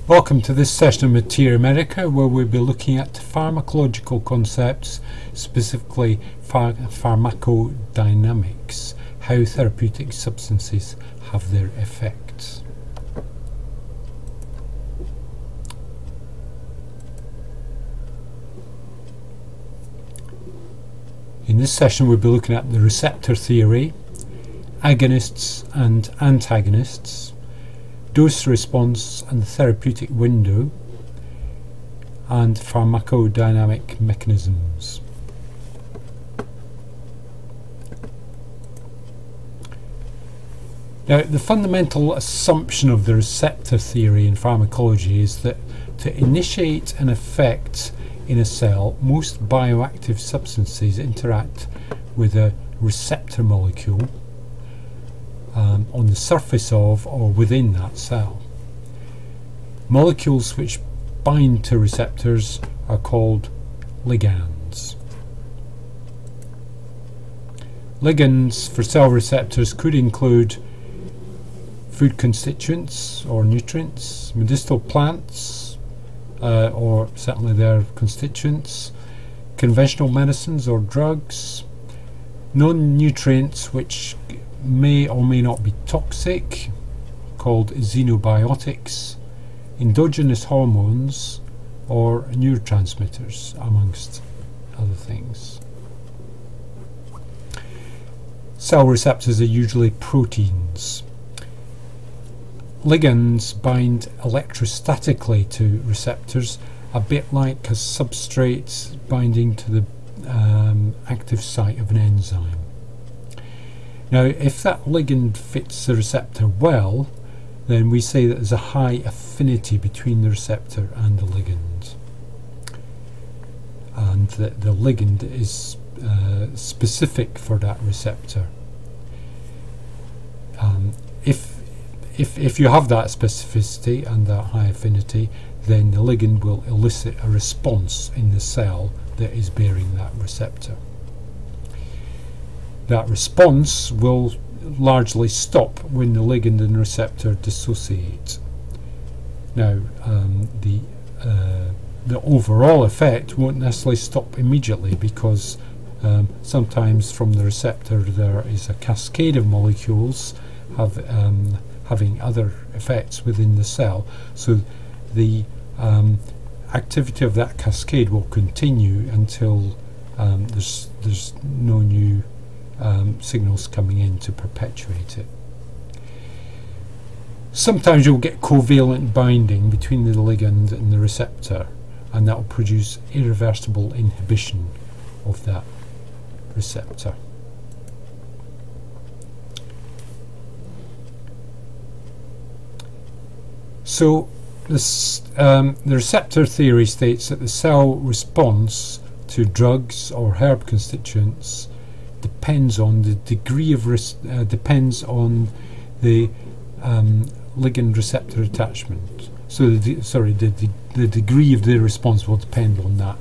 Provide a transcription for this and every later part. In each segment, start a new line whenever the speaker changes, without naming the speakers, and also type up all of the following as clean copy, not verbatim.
Welcome to this session of Materia Medica, where we'll be looking at pharmacological concepts, specifically pharmacodynamics, how therapeutic substances have their effects. In this session we'll be looking at the receptor theory, agonists and antagonists, dose response and the therapeutic window, and pharmacodynamic mechanisms. Now, the fundamental assumption of the receptor theory in pharmacology is that to initiate an effect in a cell, most bioactive substances interact with a receptor molecule on the surface of or within that cell. Molecules which bind to receptors are called ligands. Ligands for cell receptors could include food constituents or nutrients, medicinal plants or certainly their constituents, conventional medicines or drugs, non-nutrients which may or may not be toxic, called xenobiotics, endogenous hormones or neurotransmitters, amongst other things. Cell receptors are usually proteins. Ligands bind electrostatically to receptors, a bit like a substrate binding to the active site of an enzyme. Now, if that ligand fits the receptor well, then we say that there's a high affinity between the receptor and the ligand, and that the ligand is specific for that receptor. If you have that specificity and that high affinity, then the ligand will elicit a response in the cell that is bearing that receptor. That response will largely stop when the ligand and receptor dissociate. Now, the overall effect won't necessarily stop immediately, because sometimes from the receptor there is a cascade of molecules having other effects within the cell, so the activity of that cascade will continue until there's no new signals coming in to perpetuate it. Sometimes you'll get covalent binding between the ligand and the receptor, and that will produce irreversible inhibition of that receptor. So this, the receptor theory states that the cell response to drugs or herb constituents depends on the degree of depends on the ligand receptor attachment. So the degree of the response will depend on that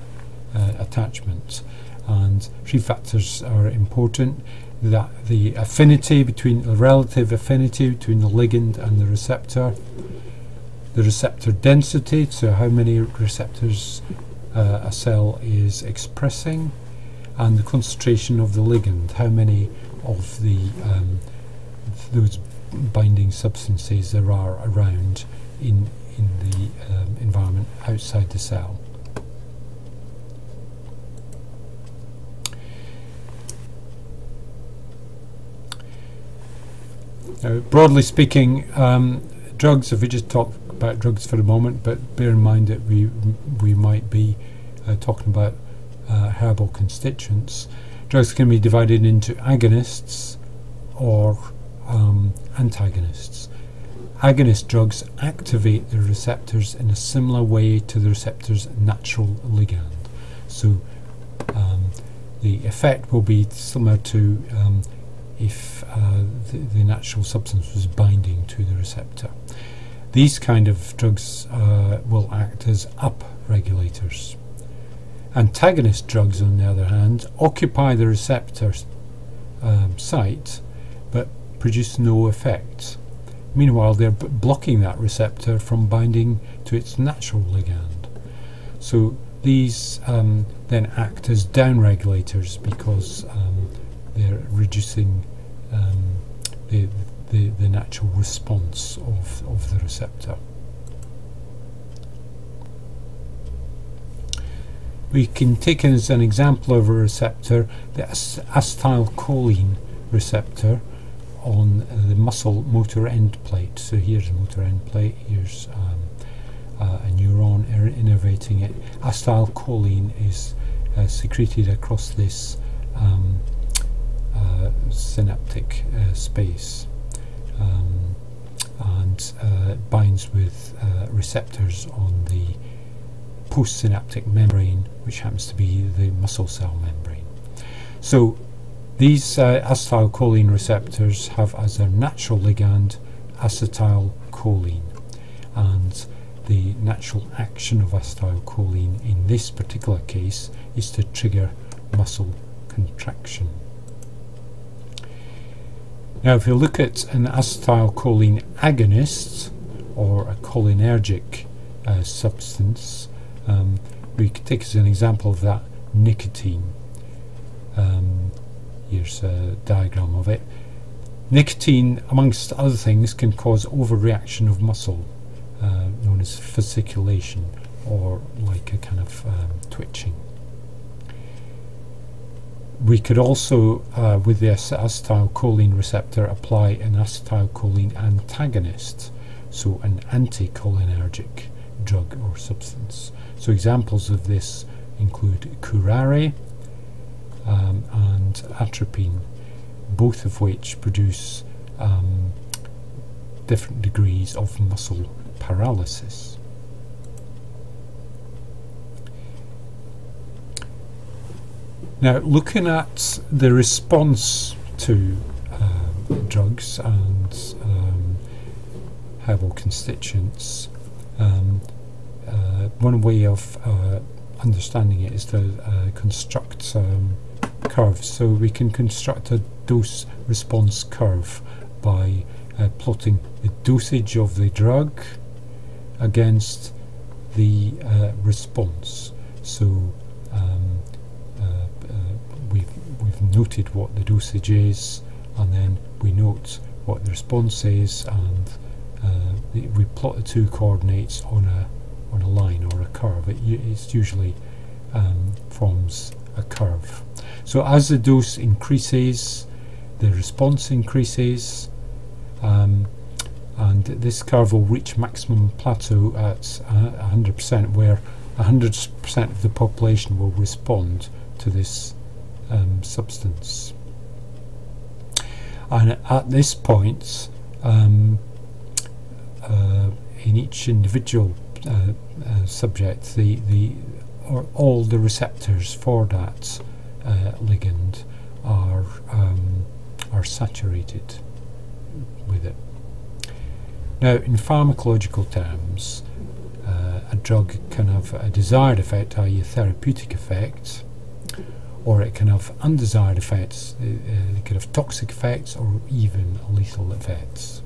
attachment, and three factors are important: that the affinity between the relative affinity between the ligand and the receptor density, so how many receptors a cell is expressing, and the concentration of the ligand, how many of the those binding substances there are around in the environment outside the cell. Now, broadly speaking, drugs, if we just talk about drugs for a moment, but bear in mind that we might be talking about herbal constituents. Drugs can be divided into agonists or antagonists. Agonist drugs activate the receptors in a similar way to the receptor's natural ligand. So the effect will be similar to if the natural substance was binding to the receptor. These kind of drugs will act as up-regulators. Antagonist drugs, on the other hand, occupy the receptor site but produce no effect. Meanwhile, they're blocking that receptor from binding to its natural ligand. So these then act as downregulators because they're reducing the natural response of the receptor. We can take as an example of a receptor the acetylcholine receptor on the muscle motor end plate. So here's a motor end plate, here's a neuron innervating it. Acetylcholine is secreted across this synaptic space and binds with receptors on the postsynaptic membrane, which happens to be the muscle cell membrane. So these acetylcholine receptors have as their natural ligand acetylcholine, and the natural action of acetylcholine in this particular case is to trigger muscle contraction. Now if you look at an acetylcholine agonist or a cholinergic substance, we could take as an example of that nicotine. Here's a diagram of it. Nicotine, amongst other things, can cause overreaction of muscle, known as fasciculation, or like a kind of twitching. We could also, with the acetylcholine receptor, apply an acetylcholine antagonist, so an anticholinergic drug or substance. So examples of this include curare and atropine, both of which produce different degrees of muscle paralysis. Now, looking at the response to drugs and herbal constituents, one way of understanding it is to construct curves. So we can construct a dose-response curve by plotting the dosage of the drug against the response. So we've noted what the dosage is, and then we note what the response is, and we plot the two coordinates on a line or a curve. It usually forms a curve. So as the dose increases, the response increases, and this curve will reach maximum plateau at 100%, where 100% of the population will respond to this substance. And at this point, in each individual subject, all the receptors for that ligand are saturated with it. Now, in pharmacological terms, a drug can have a desired effect, i.e. a therapeutic effect, or it can have undesired effects. It can have toxic effects or even lethal effects.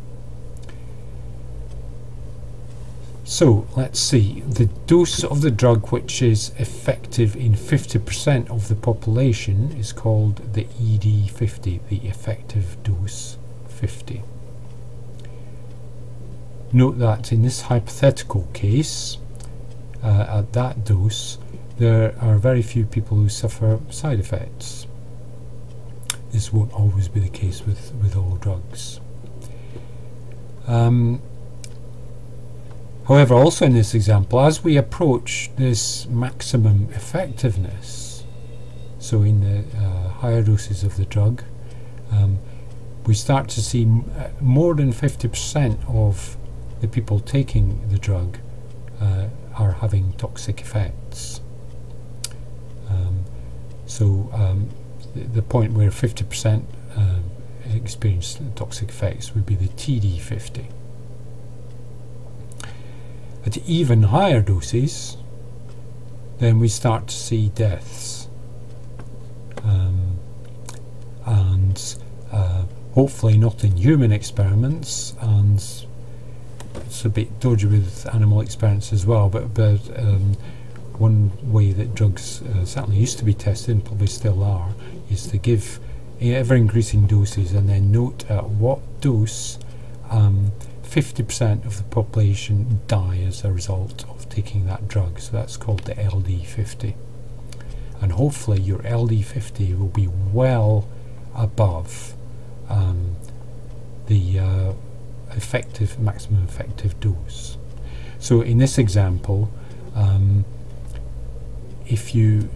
So let's see, the dose of the drug which is effective in 50% of the population is called the ED50, the effective dose 50. Note that in this hypothetical case, at that dose, there are very few people who suffer side effects. This won't always be the case with all drugs. However, also in this example, as we approach this maximum effectiveness, so in the higher doses of the drug, we start to see more than 50% of the people taking the drug are having toxic effects. The point where 50% experience toxic effects would be the TD50. At even higher doses, then we start to see deaths, and hopefully not in human experiments, and it's a bit dodgy with animal experiments as well, but one way that drugs certainly used to be tested, and probably still are, is to give ever increasing doses and then note at what dose 50% of the population die as a result of taking that drug. So that's called the LD50. And hopefully your LD50 will be well above the maximum effective dose. So in this example, if you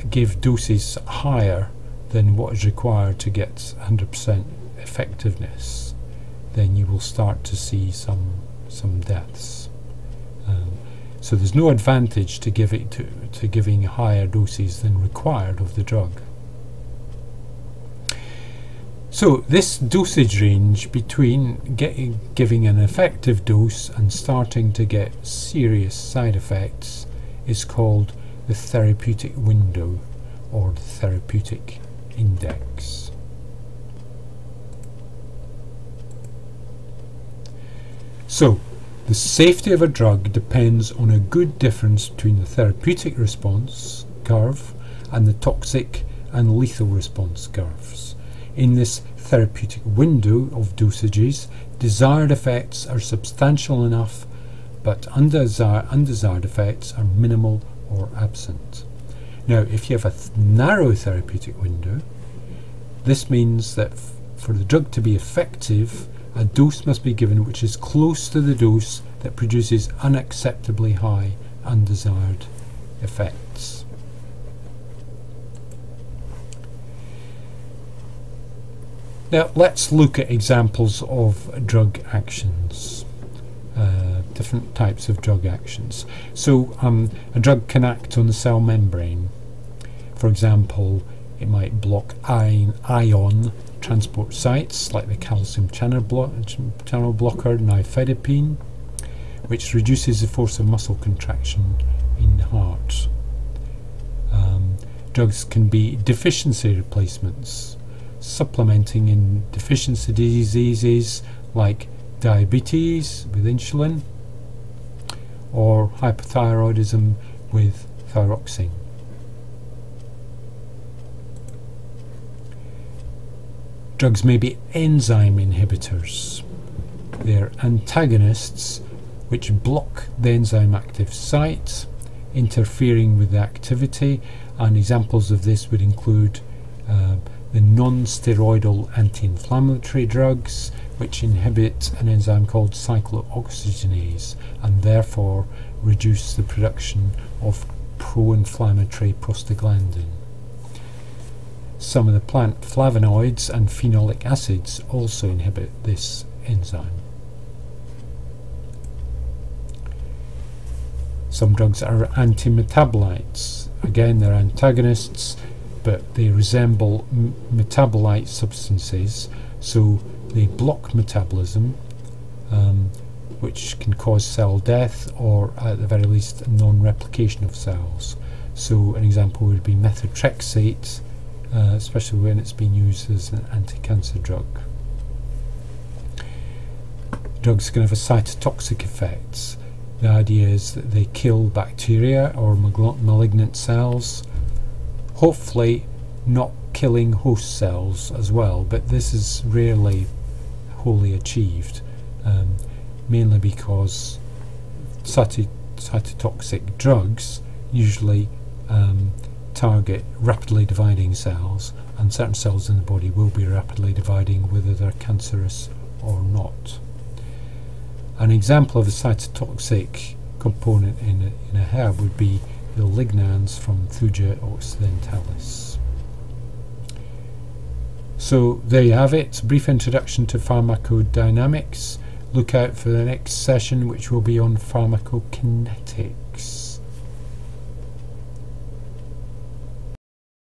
give doses higher than what is required to get 100% effectiveness, then you will start to see some deaths. So there's no advantage to giving higher doses than required of the drug. So this dosage range between giving an effective dose and starting to get serious side effects is called the therapeutic window, or the therapeutic index. So the safety of a drug depends on a good difference between the therapeutic response curve and the toxic and lethal response curves. In this therapeutic window of dosages, desired effects are substantial enough, but undesired effects are minimal or absent. Now, if you have a narrow therapeutic window, this means that for the drug to be effective, a dose must be given which is close to the dose that produces unacceptably high undesired effects. Now let's look at examples of drug actions, different types of drug actions. So a drug can act on the cell membrane. For example, it might block ion transport sites like the calcium channel blocker nifedipine, which reduces the force of muscle contraction in the heart. Drugs can be deficiency replacements, supplementing in deficiency diseases like diabetes with insulin, or hypothyroidism with thyroxine. Drugs may be enzyme inhibitors. They're antagonists which block the enzyme active site, interfering with the activity, and examples of this would include the non-steroidal anti-inflammatory drugs, which inhibit an enzyme called cyclooxygenase and therefore reduce the production of pro-inflammatory prostaglandin. Some of the plant flavonoids and phenolic acids also inhibit this enzyme. Some drugs are anti-metabolites. Again, they're antagonists, but they resemble metabolite substances, so they block metabolism, which can cause cell death or at the very least non-replication of cells. So an example would be methotrexate, especially when it's been used as an anti-cancer drug. Drugs can have a cytotoxic effects. The idea is that they kill bacteria or malignant cells, hopefully not killing host cells as well, but this is rarely wholly achieved, mainly because cytotoxic drugs usually target rapidly dividing cells, and certain cells in the body will be rapidly dividing whether they're cancerous or not. An example of a cytotoxic component in a herb would be the lignans from Thuja occidentalis. So there you have it, a brief introduction to pharmacodynamics. Look out for the next session, which will be on pharmacokinetics.